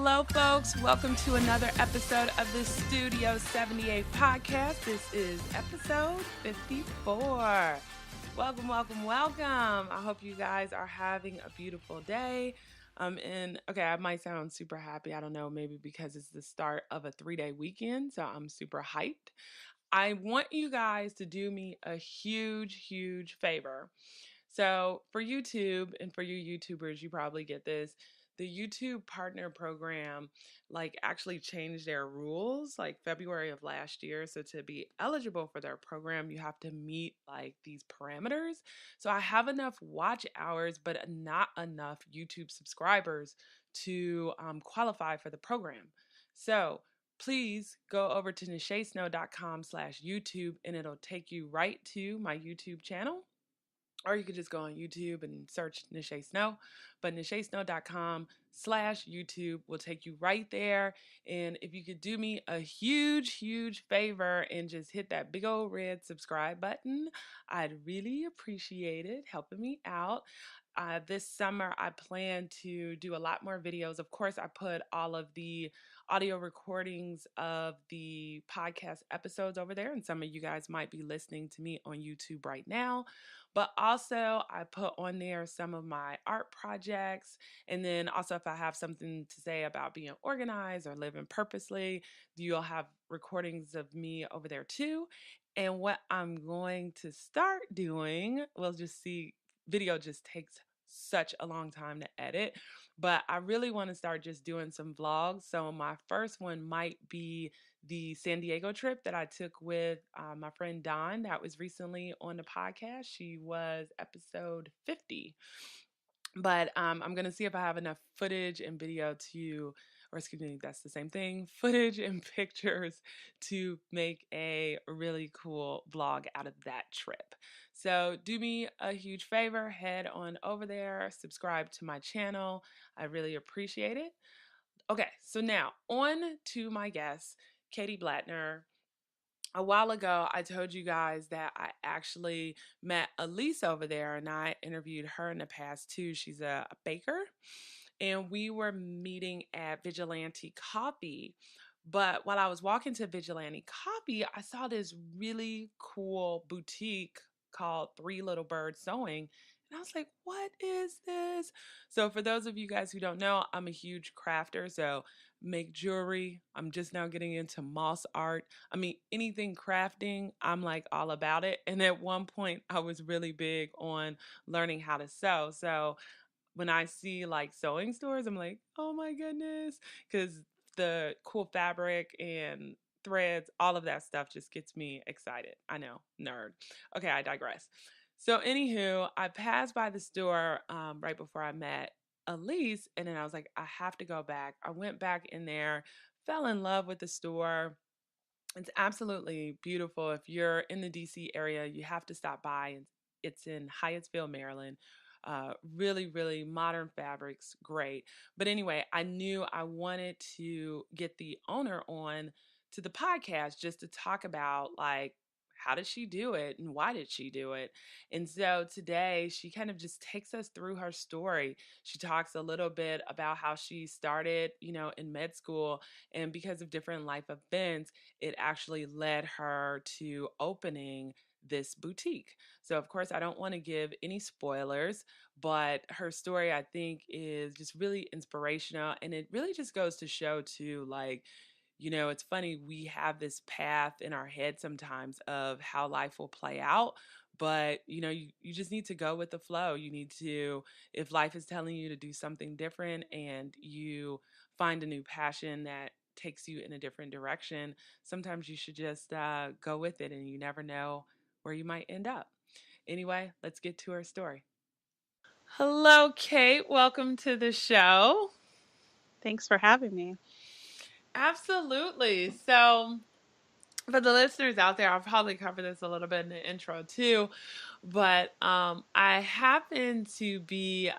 Hello, folks. Welcome to another episode of the Studio 78 podcast. This is episode 54. Welcome, welcome, welcome. I hope you guys are having a beautiful day. I might sound super happy. I don't know, maybe because it's the start of a 3-day weekend, so I'm super hyped. I want you guys to do me a huge favor. So for YouTube, and for you YouTubers, you probably get this. The YouTube partner program actually changed their rules February of last year. So to be eligible for their program, you have to meet these parameters. So I have enough watch hours, but not enough YouTube subscribers to qualify for the program. So please go over to nishasnow.com/YouTube and it'll take you right to my YouTube channel. Or you could just go on YouTube and search Nisha Snow. But nishasnow.com/YouTube will take you right there. And if you could do me a huge favor and just hit that big old red subscribe button, I'd really appreciate it, helping me out. This summer, I plan to do a lot more videos. Of course, I put all of the audio recordings of the podcast episodes over there, and some of you guys might be listening to me on YouTube right now. But also, I put on there some of my art projects. And then also, if I have something to say about being organized or living purposely, you'll have recordings of me over there too. And what I'm going to start doing, we'll just see, video just takes such a long time to edit, but I really want to start just doing some vlogs. So my first one might be the San Diego trip that I took with my friend Dawn that was recently on the podcast. She was episode 50. But I'm going to see if I have enough footage and video that's the same thing, footage and pictures to make a really cool vlog out of that trip. So do me a huge favor, head on over there, subscribe to my channel. I really appreciate it. Okay, so now on to my guest, Katie Blattner. A while ago, I told you guys that I actually met Elise over there, and I interviewed her in the past too. She's a baker, and we were meeting at Vigilante Coffee. But while I was walking to Vigilante Coffee, I saw this really cool boutique called Three Little Birds Sewing. And I was like, what is this? So for those of you guys who don't know, I'm a huge crafter. So make jewelry. I'm just now getting into moss art. I mean, anything crafting, I'm like all about it. And at one point, I was really big on learning how to sew. So when I see sewing stores, I'm like, oh my goodness, because the cool fabric and threads, all of that stuff just gets me excited. I know, nerd. Okay, I digress. So, anywho, I passed by the store right before I met Elise, and then I was like, I have to go back. I went back in there, fell in love with the store. It's absolutely beautiful. If you're in the DC area, you have to stop by. It's in Hyattsville, Maryland. Really modern fabrics, great. But anyway, I knew I wanted to get the owner on to the podcast just to talk about how did she do it and why did she do it? And so today she kind of just takes us through her story. She talks a little bit about how she started, in med school, and because of different life events, it actually led her to opening this boutique. So, of course, I don't want to give any spoilers, but her story, I think, is just really inspirational. And it really just goes to show, too, it's funny, we have this path in our head sometimes of how life will play out. But, you just need to go with the flow. You need to, if life is telling you to do something different and you find a new passion that takes you in a different direction, sometimes you should just go with it, and you never know where you might end up. Anyway, let's get to our story. Hello, Kate. Welcome to the show. Thanks for having me. Absolutely. So, for the listeners out there, I'll probably cover this a little bit in the intro too, But I happened to be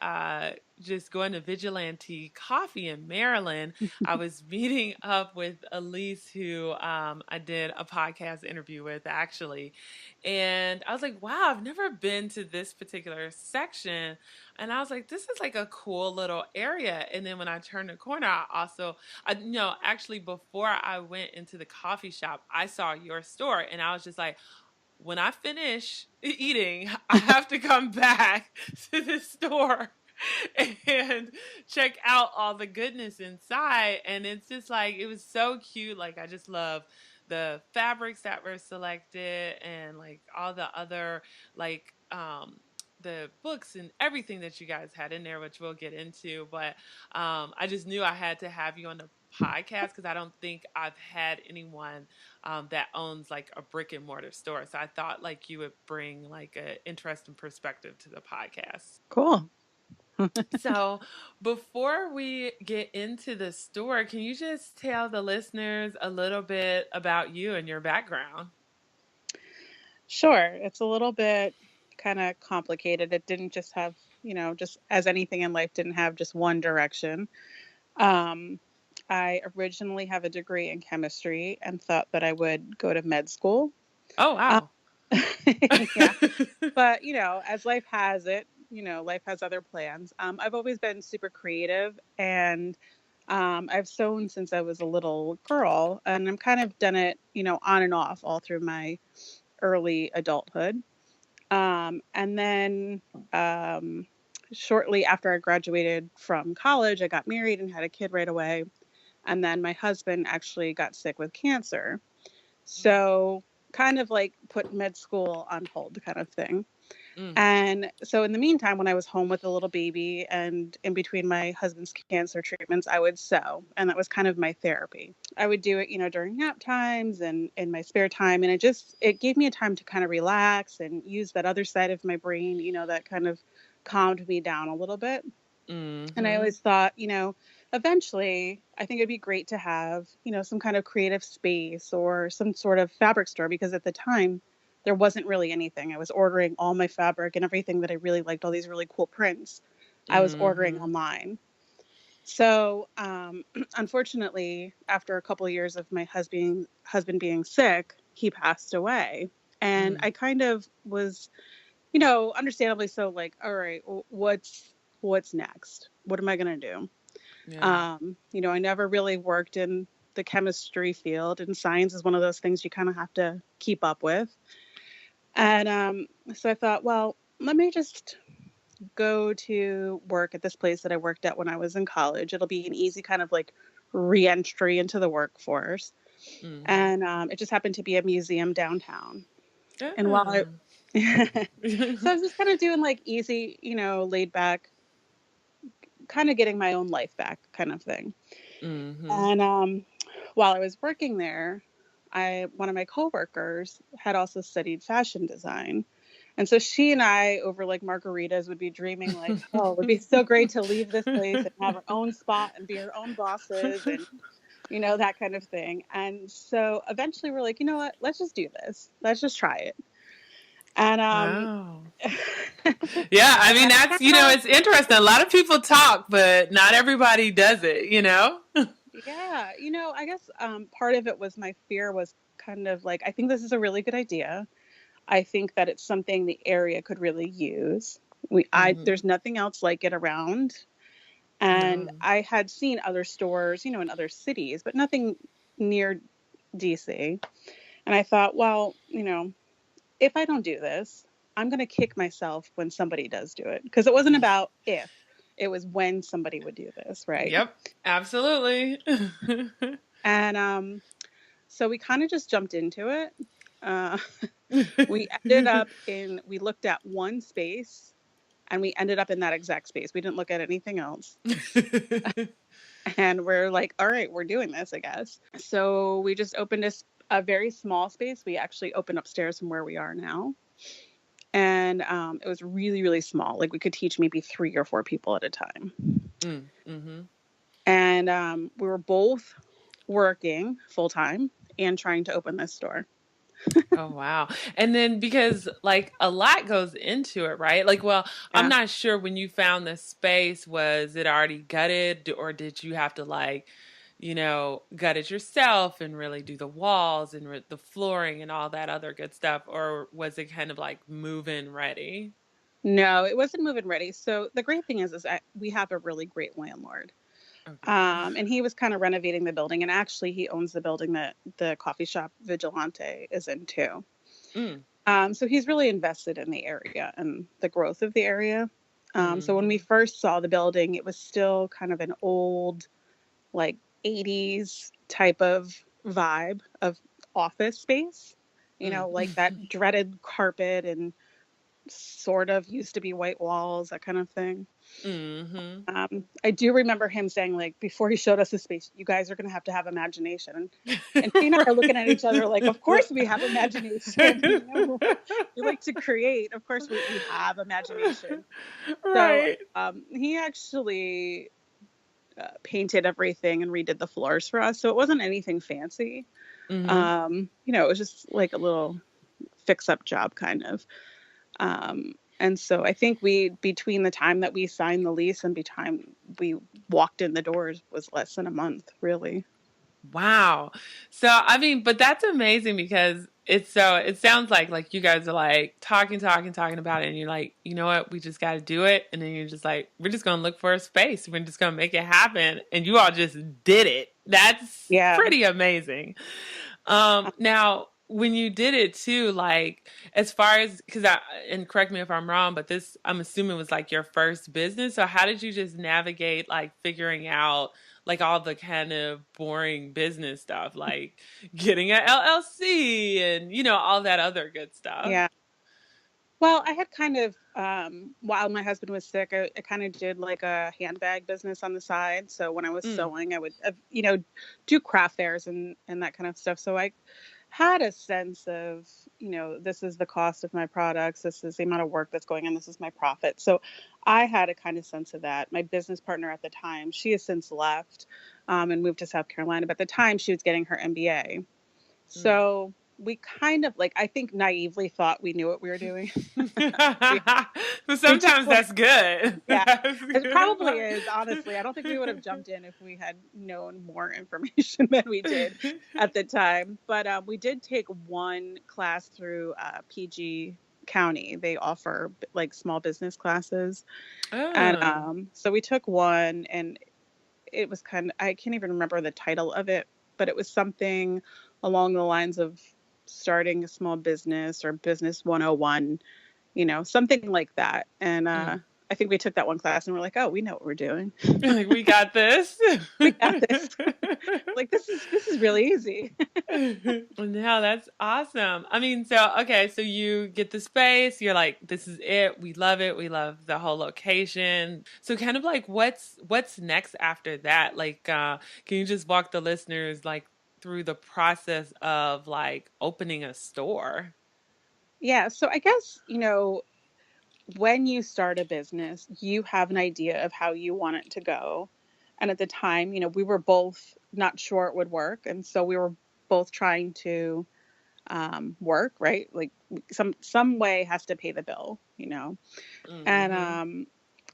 just going to Vigilante Coffee in Maryland. I was meeting up with Elise, who I did a podcast interview with actually. And I was like, wow, I've never been to this particular section. And I was like, this is like a cool little area. And then when I turned the corner, actually, before I went into the coffee shop, I saw your store and I was just like, when I finish eating, I have to come back to the store and check out all the goodness inside. And it's just like, it was so cute. Like, I just love the fabrics that were selected and like all the other, like, the books and everything that you guys had in there, which we'll get into. But I just knew I had to have you on the podcast because I don't think I've had anyone that owns like a brick and mortar store. So I thought like you would bring like an interesting perspective to the podcast. Cool. So before we get into the store, can you just tell the listeners a little bit about you and your background? Sure. It's a little bit kind of complicated. It didn't just have, just as anything in life, didn't have just one direction. Um, I originally have a degree in chemistry and thought that I would go to med school. Oh, Um, wow. yeah. But, as life has it, life has other plans. I've always been super creative and I've sewn since I was a little girl, and I'm kind of done it, on and off all through my early adulthood. And then shortly after I graduated from college, I got married and had a kid right away. And then my husband actually got sick with cancer. So kind of like put med school on hold kind of thing. Mm, And so in the meantime, when I was home with a little baby and in between my husband's cancer treatments, I would sew. And that was kind of my therapy. I would do it, during nap times and in my spare time. And it gave me a time to kind of relax and use that other side of my brain, that kind of calmed me down a little bit. And I mm-hmm. always thought, eventually I think it'd be great to have, some kind of creative space or some sort of fabric store, because at the time there wasn't really anything. I was ordering all my fabric and everything that I really liked, all these really cool prints, I was ordering Mm-hmm. online. So, unfortunately, after a couple of years of my husband being sick, he passed away. And Mm, I kind of was, understandably so, like, all right, what's next? What am I going to do? yeah. I never really worked in the chemistry field, and science is one of those things you kind of have to keep up with. And so I thought, well, let me just go to work at this place that I worked at when I was in college. It'll be an easy kind of like reentry into the workforce. Mm-hmm. And it just happened to be a museum downtown. And while I, Yeah. so I was just kind of doing like easy, laid back, kind of getting my own life back kind of thing. Mm-hmm. And while I was working there, one of my coworkers had also studied fashion design. And so she and I, over like margaritas, would be dreaming like, oh, it would be so great to leave this place and have our own spot and be our own bosses and, that kind of thing. And so eventually we're like, you know what? Let's just do this. Let's just try it. And Wow. Yeah, I mean and that's it's interesting. A lot of people talk, but not everybody does it. yeah, I guess part of it was my fear was kind of like, I think this is a really good idea. I think that it's something the area could really use. Mm-hmm. There's nothing else like it around. And No. I had seen other stores, in other cities, but nothing near DC. And I thought, well, if I don't do this, I'm going to kick myself when somebody does do it. Because it wasn't about if, it was when somebody would do this, right? Yep, absolutely. And so we kind of just jumped into it. Uh, we looked at one space and we ended up in that exact space. We didn't look at anything else. And we're like, all right, we're doing this, I guess. So we just opened a very small space. We actually opened upstairs from where we are now. And it was really, really small. Like we could teach maybe 3 or 4 people at a time. Mm-hmm. And we were both working full time and trying to open this store. Oh wow. And then because like a lot goes into it, right? Like, well, I'm Yeah. not sure when you found the space, was it already gutted or did you have to like, gut it yourself and really do the walls and the flooring and all that other good stuff, or was it kind of like move-in ready? No, it wasn't move-in ready. So the great thing is we have a really great landlord. Okay. And he was kind of renovating the building, and actually he owns the building that the coffee shop Vigilante is in too. Mm. So he's really invested in the area and the growth of the area. So when we Mhm. first saw the building, it was still kind of an old, like 80s type of vibe of office space, Mm. like that dreaded carpet and sort of used to be white walls, that kind of thing. Mhm. I do remember him saying, like, before he showed us the space, you guys are going to have imagination. And she and I are looking at each other like, of course we have imagination. We like to create. Of course we have imagination. So Right. he actually painted everything and redid the floors for us. So it wasn't anything fancy. Mhm. It was just like a little fix up job kind of. And so I think between the time that we signed the lease and the time we walked in the doors was less than a month, really. Wow. So I mean, but that's amazing because it sounds like you guys are like talking about it and you're like, you know what, we just gotta do it. And then you're just like, we're just gonna look for a space. We're just gonna make it happen. And you all just did it. That's Yeah. pretty amazing. Uh, Now when you did it too, like as far as because and correct me if I'm wrong, but this I'm assuming was like your first business. So how did you just navigate like figuring out like all the kind of boring business stuff, like getting an LLC and all that other good stuff? yeah. Well, I had kind of, while my husband was sick, I kind of did like a handbag business on the side. So when I was Mm, sewing, I would, do craft fairs and that kind of stuff. So I had a sense of, this is the cost of my products. This is the amount of work that's going on. This is my profit. So I had a kind of sense of that. My business partner at the time, she has since left, and moved to South Carolina. But at the time, she was getting her MBA. mm. So we kind of like, I think naively thought we knew what we were doing. we, But we just sometimes that's good. yeah, That's it good. probably is, honestly. I don't think we would have jumped in if we had known more information than we did at the time. But we did take one class through PG County. They offer like small business classes. And Oh. so we took one, and it was I can't even remember the title of it, but it was something along the lines of starting a small business or business 101, something like that. And Mm. I think we took that one class and we're like, oh, we know what we're doing. Like we got this. We got this. Like this is really easy. No, that's awesome. I mean, so okay, so you get the space, you're like, this is it. We love it. We love the whole location. So kind of like what's next after that? Like can you just walk the listeners like through the process of like opening a store? Yeah. So I guess, when you start a business, you have an idea of how you want it to go. And at the time, we were both not sure it would work. And so we were both trying to work, right? Like some way has to pay the bill. And Mhm.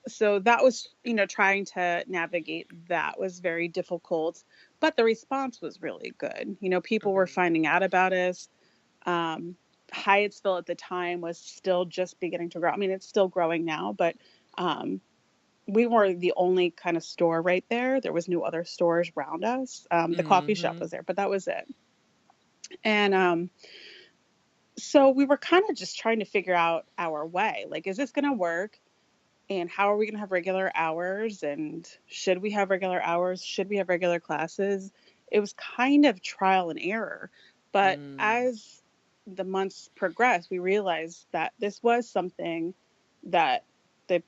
so that was, trying to navigate that was very difficult, but the response was really good. People were Mhm. finding out about us. Um, Hyattsville at the time was still just beginning to grow. I mean, it's still growing now, but um, we were the only kind of store right there. There was no other stores around us. The coffee shop Mhm. was there, but that was it. And so we were kind of just trying to figure out our way. Like, is this going to work? And how are we going to have regular hours? And should we have regular hours? Should we have regular classes? It was kind of trial and error. But Mm. as the months progressed, we realized that this was something that the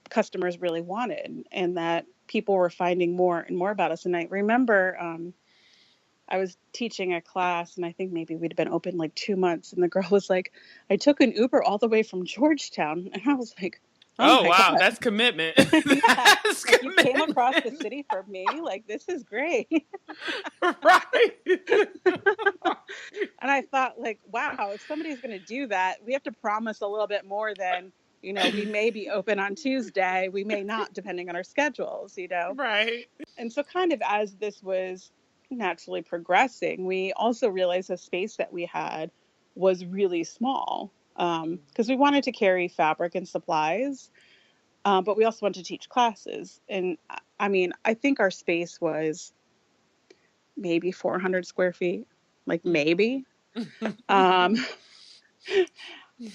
customers really wanted and that people were finding more and more about us. And I remember I was teaching a class, and I think maybe we'd been open like 2 months. And the girl was like, I took an Uber all the way from Georgetown. And I was like, oh Oh my wow, God. that's commitment. Yeah. That's Like, you came across the commitment. city for me? Like, this is great. Right. And I thought, like, wow, if somebody's going to do that, we have to promise a little bit more than, we may be open on Tuesday, we may not, depending on our schedules. Right. And so, kind of as this was naturally progressing, we also realized the space that we had was really small, because we wanted to carry fabric and supplies, but we also wanted to teach classes. And I mean, I think our space was maybe 400 square feet, like maybe. Um,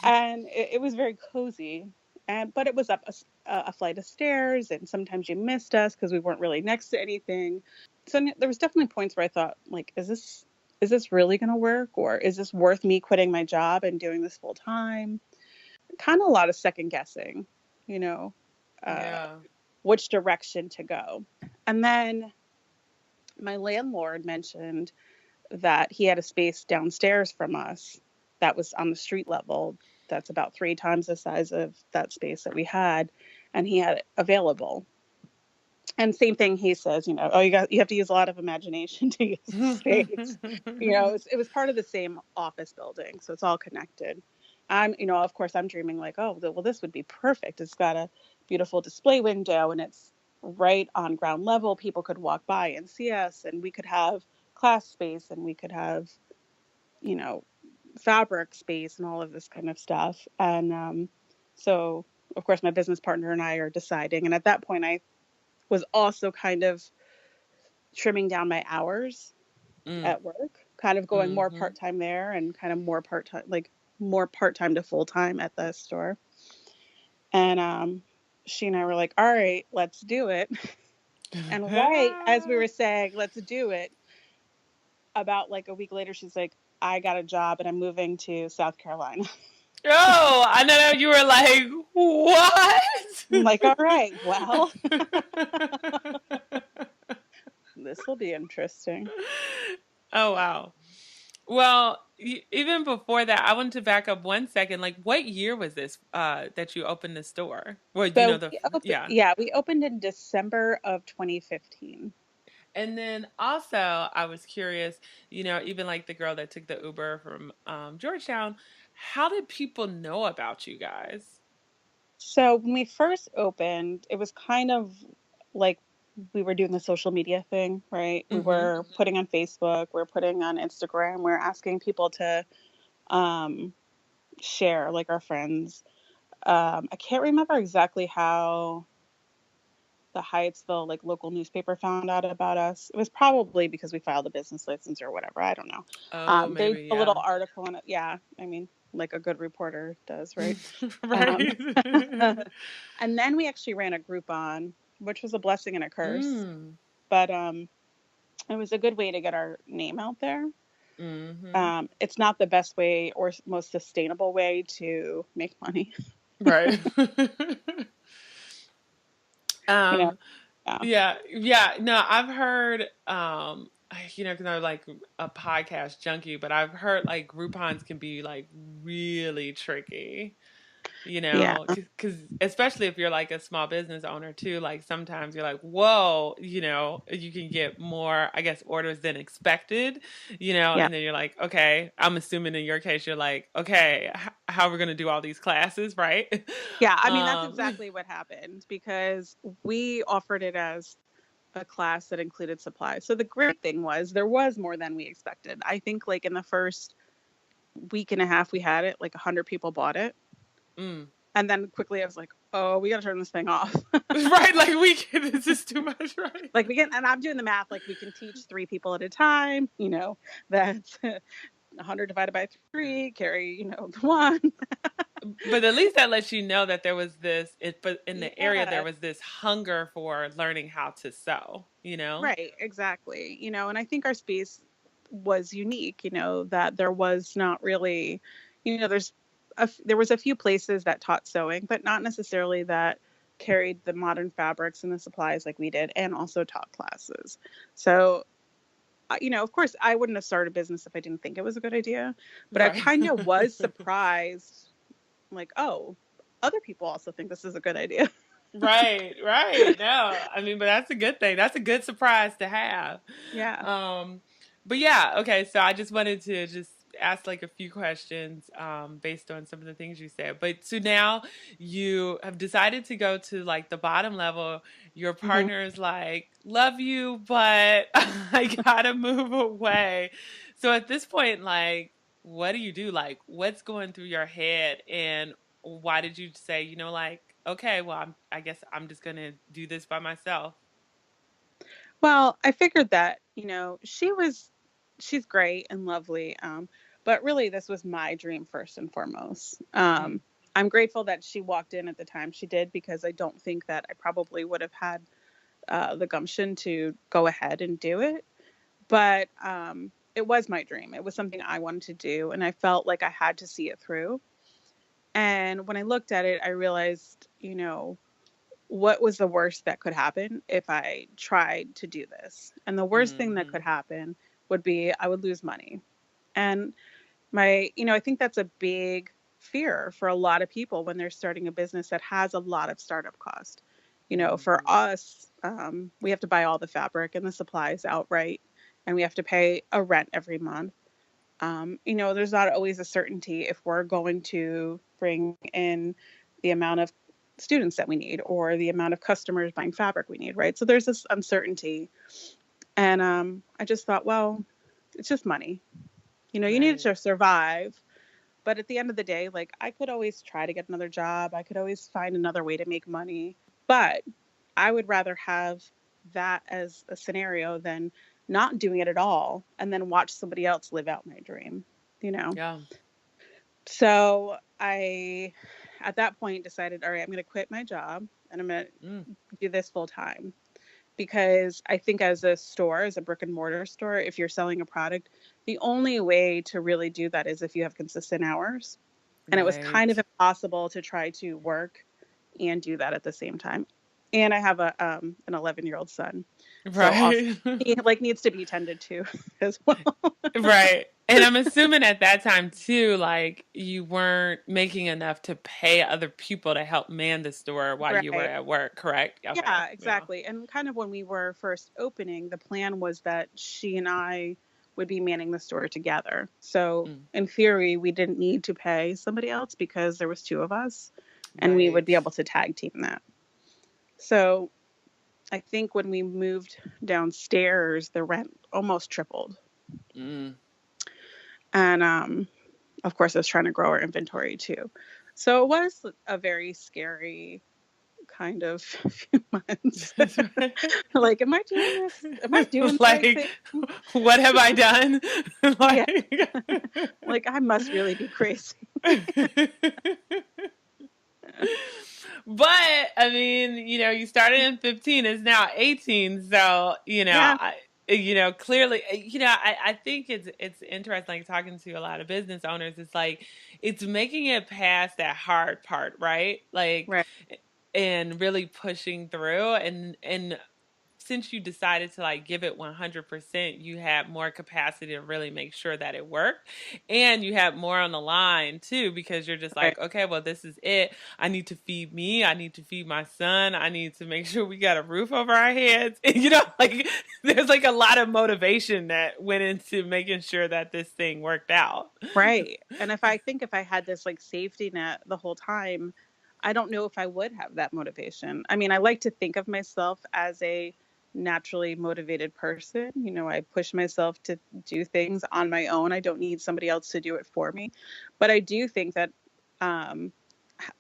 and it was very cozy. But it was up a flight of stairs, and sometimes you missed us because we weren't really next to anything. So there was definitely points where I thought, like, is this really going to work, or is this worth me quitting my job and doing this full time? Kind of a lot of second guessing, you know, uh, Yeah. which direction to go. And then my landlord mentioned that he had a space downstairs from us that was on the street level that's about 3 times the size of that space that we had, and he had it available. And same thing, he says, oh, you have to use a lot of imagination to use the space. It was part of the same office building, so it's all connected. Of course, I'm dreaming like, oh, well, this would be perfect. It's got a beautiful display window, and it's right on ground level. People could walk by and see us, and we could have class space, and we could have, you know, fabric space and all of this kind of stuff. And so, of course, my business partner and I are deciding. And at that point, I was also kind of trimming down my hours Mm. at work, kind of going more Mm-hmm. part time there and kind of more part time, like more part time to full time at the store. And she and I were like, all right, let's do it. And right as we were saying, let's do it, about like a week later, she's like, I got a job and I'm moving to South Carolina. Oh, I know you were like, what? I'm like, all right, well, this will be interesting. Oh, wow. Well, even before that, I wanted to back up 1 second. Like, what year was this that you opened the store? Well, So yeah. we opened in December of 2015. And then also, I was curious, even like the girl that took the Uber from Georgetown, how did people know about you guys? So when we first opened, it was kind of like we were doing the social media thing, right? We Mm-hmm. were putting on Facebook, we are putting on Instagram, we are asking people to um, share, like our friends. I can't remember exactly how the Hyattsville like local newspaper found out about us. It was probably because we filed a business license or whatever. I don't know. Oh, They did maybe, a little yeah. article on it. Yeah, I mean, like a good reporter does, right? Um, Right. and then we actually ran a Groupon, which was a blessing and a curse. Mm. But it was a good way to get our name out there. Mm-hmm. It's not the best way or most sustainable way to make money. Right. you know, um, yeah, yeah, yeah. No, I've heard, because I'm like a podcast junkie, but I've heard like Groupons can be like really tricky. yeah, Because especially if you're like a small business owner too, like sometimes you're like, whoa, you can get more, I guess, orders than expected, yeah, and then you're like, okay, I'm assuming in your case, you're like, okay, how are we going to do all these classes, right? yeah. I mean, that's um, exactly what happened because we offered it as a class that included supplies. So the great thing was there was more than we expected. I think like in the first week and a half we had it, like 100 people bought it. mm. And then quickly I was like, oh, we got to turn this thing off. Right, like this is too much, right? Like and I'm doing the math, like we can teach 3 people at a time, that's 100 divided by 3, carry, the one. But at least that lets you know that there was but in the area there Yeah, was this hunger for learning how to sew. right, exactly. And I think our space was unique, that there was not really, there's there was a few places that taught sewing, but not necessarily that carried the modern fabrics and the supplies like we did, and also taught classes. So, of course, I wouldn't have started a business if I didn't think it was a good idea, but I Right. kind of was surprised, like, oh, other people also think this is a good idea. Right, right. No, I mean, but that's a good thing. That's a good surprise to have. Yeah. Um, but yeah, okay. So I just wanted to just ask like a few questions based on some of the things you said. But so now you have decided to go to like the bottom level. Your Hmm. partner is like, love you, but I gotta move away. So at this point, like, what do you do? Like, what's going through your head? And why did you say, like, okay, well, I guess I'm just gonna do this by myself? Well, I figured that, she's great and lovely. But really this was my dream first and foremost. Mm, I'm grateful that she walked in at the time she did, because I don't think that I probably would have had the gumption to go ahead and do it. But it was my dream. It was something I wanted to do, and I felt like I had to see it through. And when I looked at it, I realized, what was the worst that could happen if I tried to do this? And the worst thing that mm-hmm. could happen would be I would lose money. And I think that's a big fear for a lot of people when they're starting a business that has a lot of startup cost. For Mm-hmm. us, we have to buy all the fabric and the supplies outright, and we have to pay a rent every month. There's not always a certainty if we're going to bring in the amount of students that we need or the amount of customers buying fabric we need, right? So there's this uncertainty. And I just thought, well, it's just money. You need Right. to survive. But at the end of the day, like, I could always try to get another job. I could always find another way to make money. But I would rather have that as a scenario than not doing it at all and then watch somebody else live out my dream, you know? Yeah. So I, at that point, decided, all right, I'm going to quit my job and I'm going to Mm, do this full time. Because I think as a store, as a brick and mortar store, if you're selling a product, the only way to really do that is if you have consistent hours. And it was kind of right. impossible to try to work and do that at the same time. And I have an 11-year-old son, so also Right. he like needs to be tended to as well. Right. And I'm assuming at that time too, like you weren't making enough to pay other people to help man the store while you were Right. at work, correct? Okay. Yeah, Yeah. exactly. And kind of when we were first opening, the plan was that she and I would be manning the store together. So Mm, in theory, we didn't need to pay somebody else because there was two of us and we would right. be able to tag team that. So I think when we moved downstairs, the rent almost tripled. Mm. And of course, I was trying to grow our inventory too. So it was a very scary kind of few months. Like, am I doing this? Am I doing the right Like, thing? what have I done? Yeah. Like, Like, I must really be crazy. but I mean, you started in 15, it's now 18, so Yeah. clearly, I think it's interesting, like talking to a lot of business owners. It's like it's making it past that hard part, right? Like, Right. and really pushing through, and since you decided to like give it 100%, you had more capacity to really make sure that it worked. And you had more on the line too, because you're just Right. like, okay, well, this is it. I need to feed me. I need to feed my son. I need to make sure we got a roof over our heads. And, like there's like a lot of motivation that went into making sure that this thing worked out. Right. And if I had this like safety net the whole time, I don't know if I would have that motivation. I mean, I like to think of myself as a naturally motivated person. I push myself to do things on my own. I don't need somebody else to do it for me. But I do think that um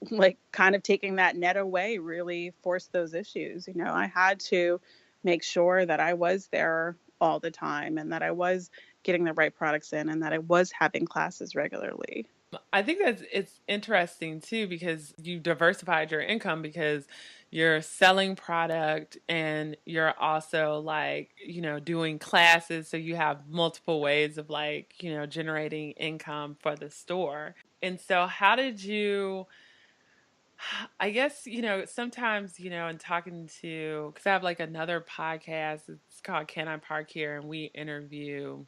like kind of taking that net away really forced those issues. I had to make sure that I was there all the time and that I was getting the right products in and that I was having classes regularly. I think it's interesting too because you diversified your income because you're selling product and you're also like, doing classes. So you have multiple ways of like, generating income for the store. And so how did you, I guess, sometimes, in talking to, because I have like another podcast, it's called Can I Park Here? And we interview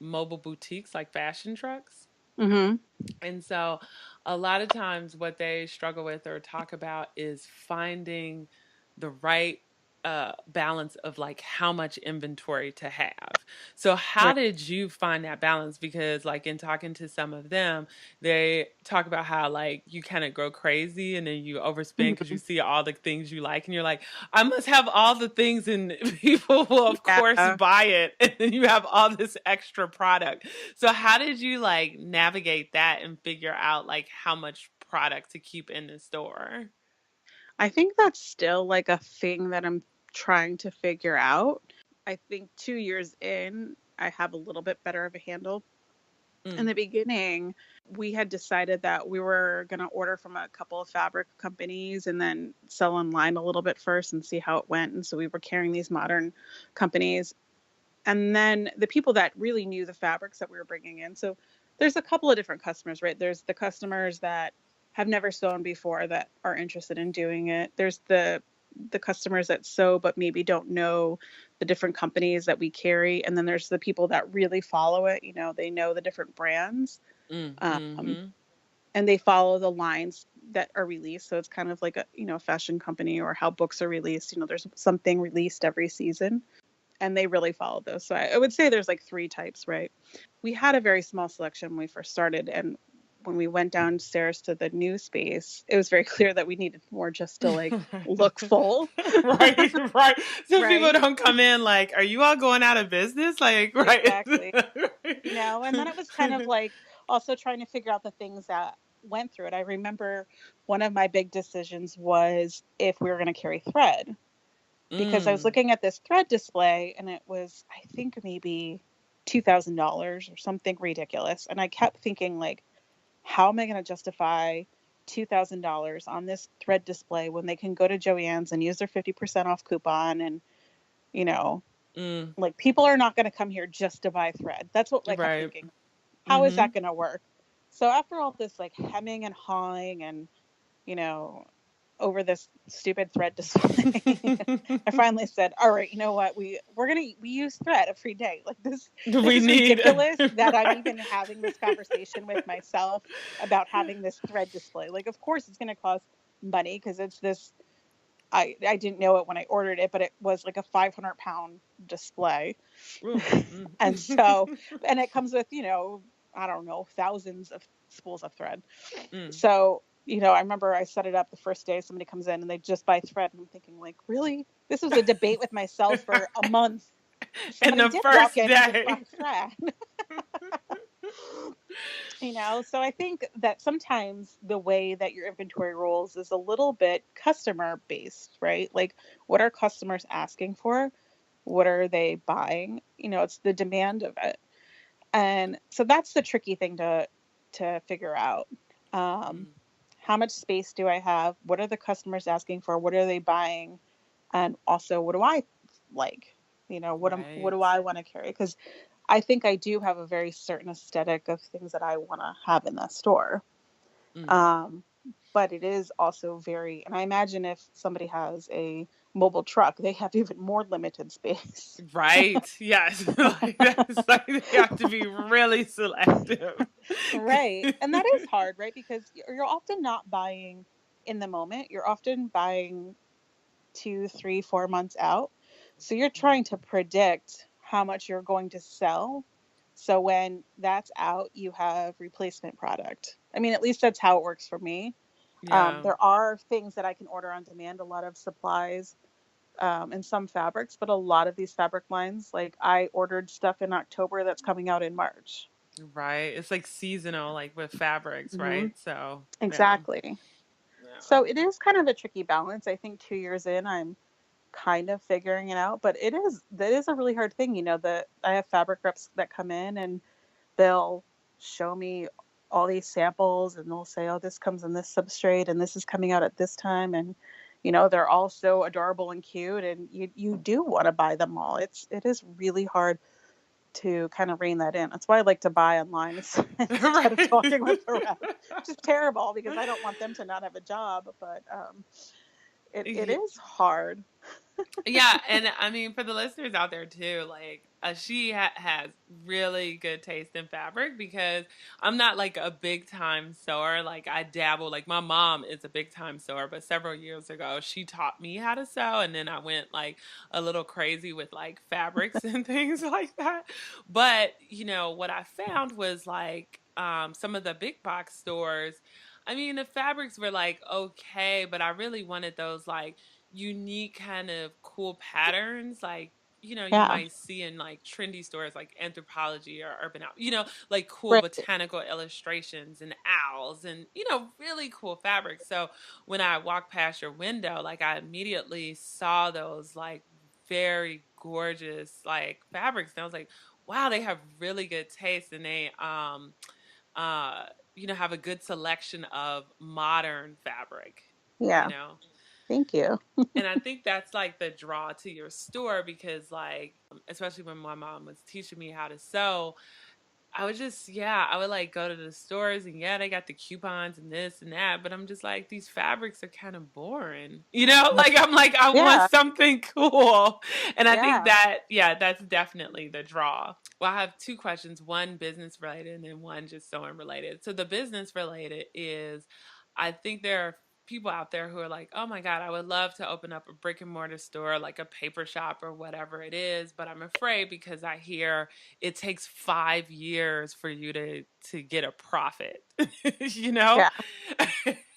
mobile boutiques like fashion trucks. Mhm. And so, a lot of times, what they struggle with or talk about is finding the right balance of like how much inventory to have. So how Right. did you find that balance? Because like in talking to some of them, they talk about how like you kind of go crazy and then you overspend because you Mhm. see all the things you like and you're like, I must have all the things and people will of course Yeah. buy it and then you have all this extra product. So how did you like navigate that and figure out like how much product to keep in the store? I think that's still like a thing that I'm trying to figure out. I think 2 years in, I have a little bit better of a handle. In Mm, the beginning, we had decided that we were going to order from a couple of fabric companies and then sell online a little bit first and see how it went. And so we were carrying these modern companies. And then the people that really knew the fabrics that we were bringing in. So there's a couple of different customers, right? There's the customers that have never sewn before that are interested in doing it. There's the customers that sew but maybe don't know the different companies that we carry, and then there's the people that really follow it. They know the different brands, mm, um, mm-hmm. and they follow the lines that are released. So it's kind of like a fashion company or how books are released. There's something released every season, and they really follow those. So I would say there's like three types, right? We had a very small selection when we first started, and when we went downstairs to the new space, it was very clear that we needed more just to like look full. Right, right. So people Right. don't come in like, are you all going out of business? Like, right. Exactly. And then it was kind of like also trying to figure out the things that went through it. I remember one of my big decisions was if we were going to carry thread, because I was Mm, looking at this thread display and it was, I think, maybe $2,000 or something ridiculous. And I kept thinking, like, how am I going to justify $2,000 on this thread display when they can go to Joann's and use their 50% off coupon? And, you know, mm, like, people are not going to come here just to buy thread. That's what I kept right. thinking. How is Mm-hmm. that going to work? So after all this, like, hemming and hawing and, you know, over this stupid thread display, I finally said, "All right, you know what? We use thread every day. Like, this We is need, ridiculous that I'm right. even having this conversation with myself about having this thread display. Like, of course it's going to cost money because it's this. I didn't know it when I ordered it, but it was like a 500-pound display, Ooh, mm. and so and it comes with I don't know, thousands of spools of thread. Mm. So, I remember I set it up the first day, somebody comes in and they just buy thread. And I'm thinking, like, really? This was a debate with myself for a month. In Somebody the did walk first in and just day. buy thread. So I think that sometimes the way that your inventory rolls is a little bit customer based, right? Like, what are customers asking for? What are they buying? It's the demand of it. And so that's the tricky thing to figure out. Um, Mm, how much space do I have? What are the customers asking for? What are they buying? And also, what do I like? What right. do I want to carry? Because I think I do have a very certain aesthetic of things that I want to have in that store. Mm. Um, but it is also very, and I imagine if somebody has a mobile truck, they have even more limited space. Right. Yes. Like that's like they have to be really selective. Right. And that is hard, right? Because you're often not buying in the moment. You're often buying 2, 3, 4 months out. So you're trying to predict how much you're going to sell. So when that's out, you have replacement product. I mean, at least that's how it works for me. Yeah. There are things that I can order on demand, a lot of supplies, and some fabrics, but a lot of these fabric lines, like I ordered stuff in October that's coming out in March. Right. It's like seasonal, like with fabrics, Hmm. right? So yeah. Exactly. Yeah. So it is kind of a tricky balance. I think 2 years in, I'm kind of figuring it out, but that is a really hard thing. That I have fabric reps that come in and they'll show me all these samples and they'll say, "Oh, this comes in this substrate and this is coming out at this time." And they're all so adorable and cute, and you do want to buy them all. It is really hard to kind of rein that in. That's why I like to buy online instead of talking with Right. the rep, which is terrible because I don't want them to not have a job. But It is hard. Yeah, and I mean for the listeners out there too, like she has really good taste in fabric because I'm not like a big time sewer. Like I dabble. Like my mom is a big time sewer, but several years ago she taught me how to sew, and then I went like a little crazy with like fabrics and things like that. But what I found was like some of the big box stores. I mean, the fabrics were like okay, but I really wanted those like unique kind of cool patterns like you Yeah. might see in like trendy stores like Anthropology or Urban Out, like cool Right. botanical illustrations and owls and really cool fabrics. So when I walked past your window, like I immediately saw those like very gorgeous like fabrics and I was like, wow, they have really good taste and they uh have a good selection of modern fabric you Yeah. know Thank you. and I think that's like the draw to your store because, like, especially when my mom was teaching me how to sew, I would just, yeah, I would like go to the stores and yeah, they got the coupons and this and that, but I'm just like, these fabrics are kind of boring, Right. Like, I'm like, I want Yeah. something cool. And I think Yeah. that, yeah, that's definitely the draw. Well, I have two questions, one business related and then one just sewing related. So the business related is, I think there are people out there who are like, oh my God, I would love to open up a brick and mortar store, like a paper shop or whatever it is, but I'm afraid because I hear it takes 5 years for you to get a profit, you know? Yeah.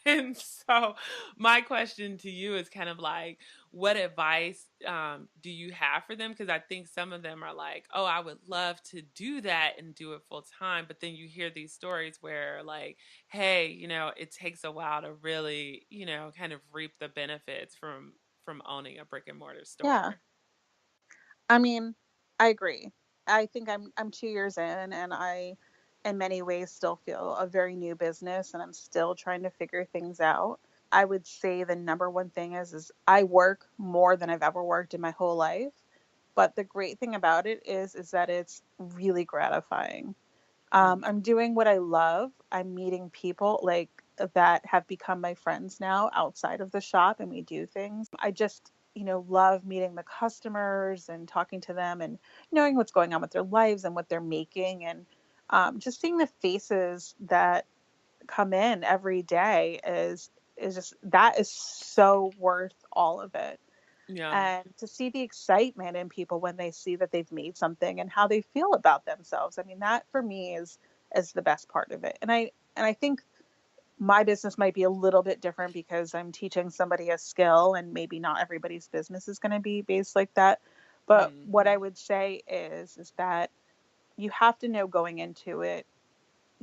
And so my question to you is kind of like, what advice do you have for them? Because I think some of them are like, oh, I would love to do that and do it full time. But then you hear these stories where like, hey, it takes a while to really, kind of reap the benefits from owning a brick and mortar Yeah. store. I mean, I agree. I think I'm 2 years in, and I in many ways still feel a very new business, and I'm still trying to figure things out. I would say the number one thing is I work more than I've ever worked in my whole life. But the great thing about it is that it's really gratifying. Mm, I'm doing what I love. I'm meeting people like that have become my friends now outside of the shop, and we do things. I just, love meeting the customers and talking to them and knowing what's going on with their lives and what they're making, and just seeing the faces that come in every day is just that is so worth all of it. yeah. And to see the excitement in people when they see that they've made something and how they feel about themselves. I mean, that for me is the best part of it. And I think my business might be a little bit different because I'm teaching somebody a skill and maybe not everybody's business is going to be based like that. But what I Hmm. would say is that you have to know going into it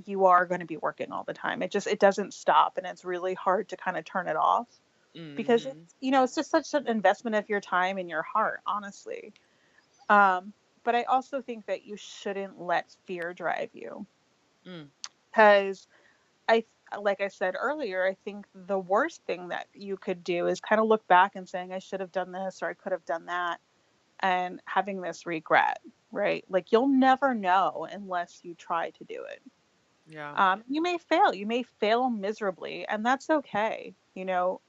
you are going to be working all the time. It doesn't stop, and it's really hard to kind of turn it off because Hmm. it's just such an investment of your time and your heart, honestly. But I also think that you shouldn't let fear drive you Mm, because I, like I said earlier, I think the worst thing that you could do is kind of look back and saying, I should have done this or I could have done that, and having this regret, right? Like you'll never know unless you try to do it. yeah. You may fail miserably, and that's okay,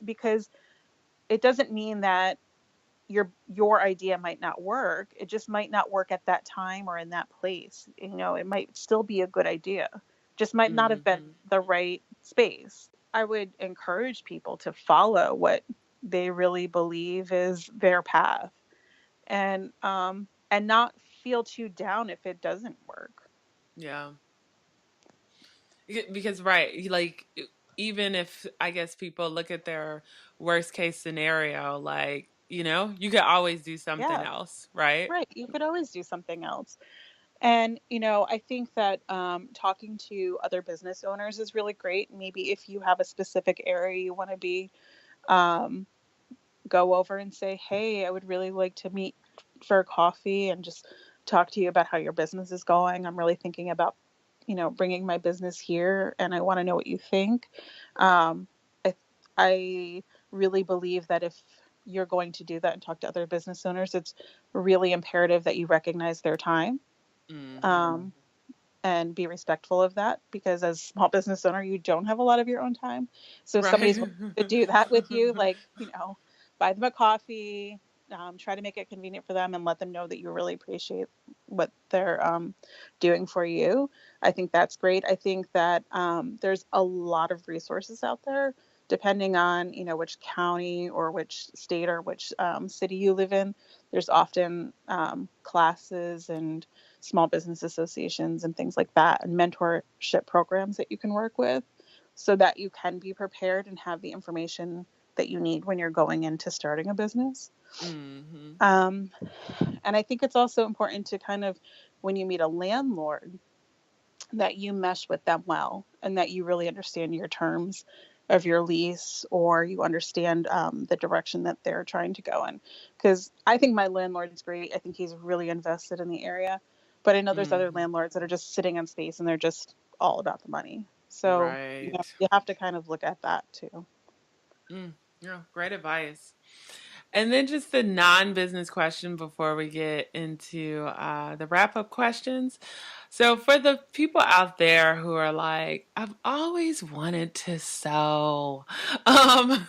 because it doesn't mean that your idea might not work. It just might not work at that time or in that place. It might still be a good idea. Just might not have been Hmm. the right space. I would encourage people to follow what they really believe is their path and not feel too down if it doesn't work. Yeah. Because right, like even if I guess people look at their worst case scenario, like you could always do something Yeah, else, right? right. You could always do something else. And, I think that talking to other business owners is really great. Maybe if you have a specific area you want to be, um, go over and say, hey, I would really like to meet for coffee and just talk to you about how your business is going. I'm really thinking about, bringing my business here and I want to know what you think. Um, I, I really believe that if you're going to do that and talk to other business owners, it's really imperative that you recognize their time. Hmm. Um, and be respectful of that because as a small business owner you don't have a lot of your own time, so if Right. somebody's willing to do that with you, like, buy them a coffee, try to make it convenient for them and let them know that you really appreciate what they're doing for you. I think that's great. I think that there's a lot of resources out there depending on, you know, which county or which state or which city you live in. There's often classes and small business associations and things like that, and mentorship programs that you can work with so that you can be prepared and have the information that you need when you're going into starting a business. Mm-hmm. And I think it's also important to kind of, when you meet a landlord, that you mesh with them well and that you really understand your terms of your lease, or you understand the direction that they're trying to go in. Because I think my landlord is great. I think he's really invested in the area. But I know there's other Mm-hmm. landlords that are just sitting on space and they're just all about the money. So, you know, Right. you have to kind of look at that too. Yeah, great advice. And then just the non-business question before we get into the wrap-up questions. So for the people out there who are like, I've always wanted to sew, um,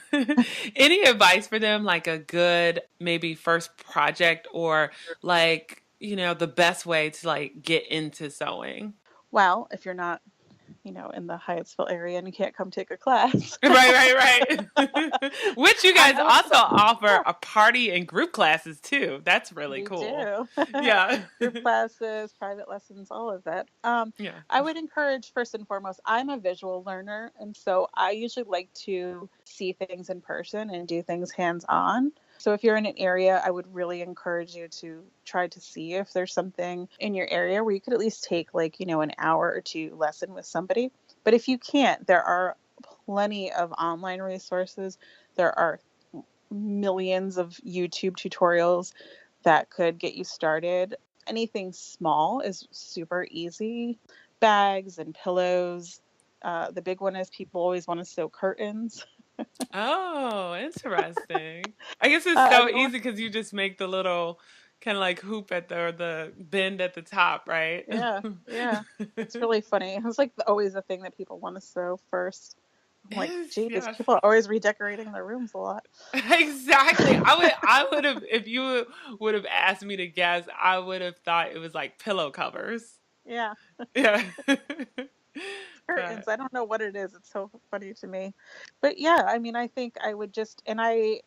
any advice for them, like a good maybe first project, or like, you know, the best way to like get into sewing? Well, if you're not, you know, in the Hyattsville area and you can't come take a class, Right. Which you I guys know. also offer Yeah, a party and group classes too. That's really we cool. do. Yeah. Group classes, private lessons, all of that. Yeah. I would encourage, first and foremost, I'm a visual learner. And so I usually like to see things in person and do things hands on. So if you're in an area, I would really encourage you to try to see if there's something in your area where you could at least take, like, you know, an hour or two lesson with somebody. But if you can't, there are plenty of online resources. There are millions of YouTube tutorials that could get you started. Anything small is super easy. Bags and pillows. The big one is people always want to sew curtains. Oh, interesting. I guess it's so Everyone, easy because you just make the little kind of like hoop at the bend at the top, right? yeah, yeah. It's really funny. It's like always the thing that people want to sew first. I'm like, Yes, geez, yes. people are always redecorating their rooms a lot. Exactly. I would have, if you would have asked me to guess, I would have thought it was like pillow covers. Yeah, Yeah. curtains. But I don't know what it is. It's so funny to me. But yeah, I mean, I think I would just, and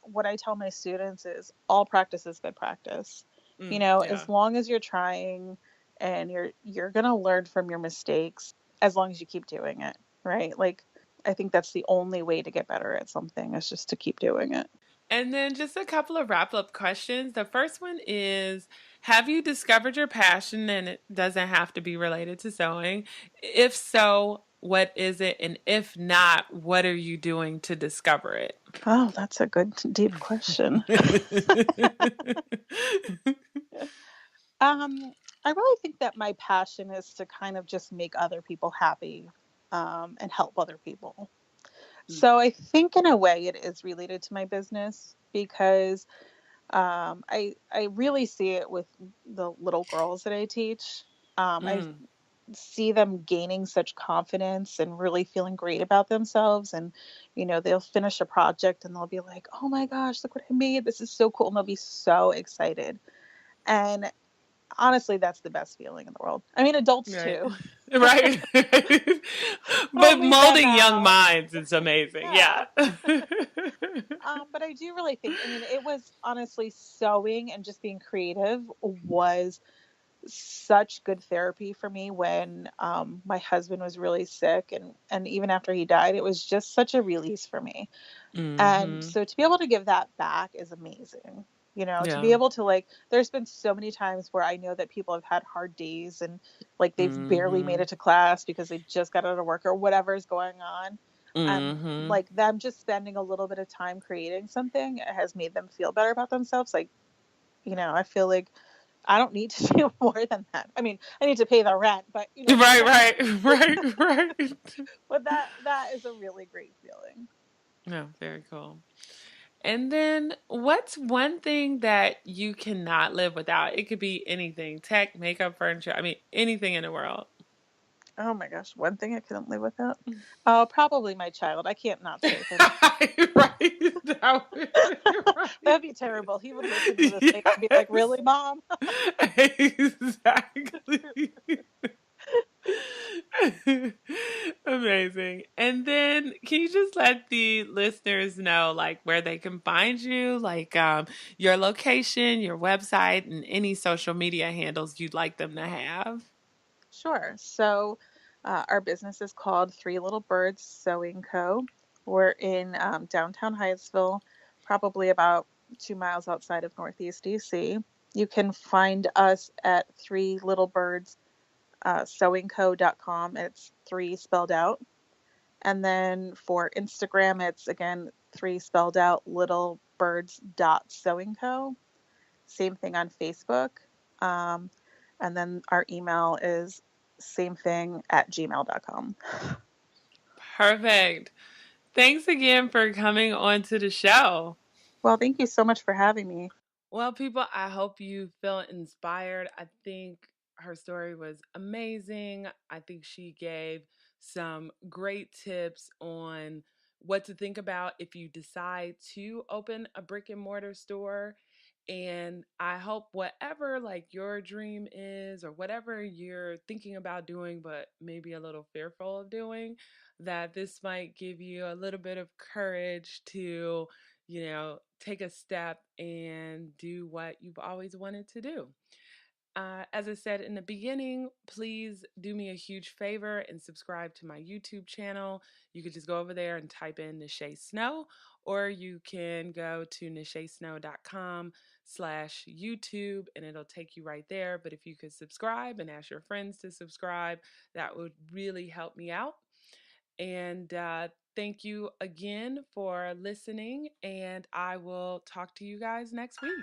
what I tell my students is all practice is good practice. You know, yeah. as long as you're trying and you're going to learn from your mistakes as long as you keep doing it, right? Like, I think that's the only way to get better at something is just to keep doing it. And then just a couple of wrap up questions. The first one is, have you discovered your passion? And it doesn't have to be related to sewing. If so, what is it? And if not, what are you doing to discover it? Oh, that's a good deep question. Um, I really think that my passion is to kind of just make other people happy, and help other people. So I think in a way it is related to my business because I really see it with the little girls that I teach. I Mm. see them gaining such confidence and really feeling great about themselves. And, you know, they'll finish a project and they'll be like, oh my gosh, look what I made. This is so cool. And they'll be so excited. And honestly, that's the best feeling in the world. I mean, adults Right. too. Right. I'll But leave them molding young out. minds is amazing. Yeah. Yeah. But I do really think, I mean, it was honestly sewing and just being creative was such good therapy for me when my husband was really sick, and even after he died, it was just such a release for me. And Hmm. so to be able to give that back is amazing. You know, to be Yeah. able to, like, there's been so many times where I know that people have had hard days and like they've barely made Hmm. it to class because they just got out of work or whatever is going on. And Hmm. like them just spending a little bit of time creating something has made them feel better about themselves. Like, you know, I feel like I don't need to do more than that. I mean, I need to pay the rent, but you know, Right, right, right, right. but that is a really great feeling. No, very cool. And then what's one thing that you cannot live without? It could be anything, tech, makeup, furniture. I mean, anything in the world. Oh my gosh, one thing I couldn't live without. Oh, probably my child. I can't not stay with him. Right. That would, That'd be right. terrible. He would listen to this thing and be like, Yes. "Really, mom?" Exactly. Amazing. And then can you just let the listeners know like where they can find you, like your location, your website, and any social media handles you'd like them to have? Sure. So, our business is called Three Little Birds Sewing Co. We're in downtown Hyattsville, probably about 2 miles outside of Northeast DC. You can find us at Three Little Birds sewingco.com. It's three spelled out. And then for Instagram, it's again three spelled out little birds dot sewing co. Same thing on Facebook. Um, and then our email is same thing at gmail.com. Perfect. Thanks again for coming on to the show. Well, thank you so much for having me. Well, people, I hope you feel inspired. I think her story was amazing. I think she gave some great tips on what to think about if you decide to open a brick and mortar store. And I hope whatever like your dream is or whatever you're thinking about doing, but maybe a little fearful of doing, that this might give you a little bit of courage to take a step and do what you've always wanted to do. As I said in the beginning, please do me a huge favor and subscribe to my YouTube channel. You could just go over there and type in Nishay Snow, or you can go to nishaysnow.com/YouTube and it'll take you right there. But if you could subscribe and ask your friends to subscribe, that would really help me out. And thank you again for listening, and I will talk to you guys next week.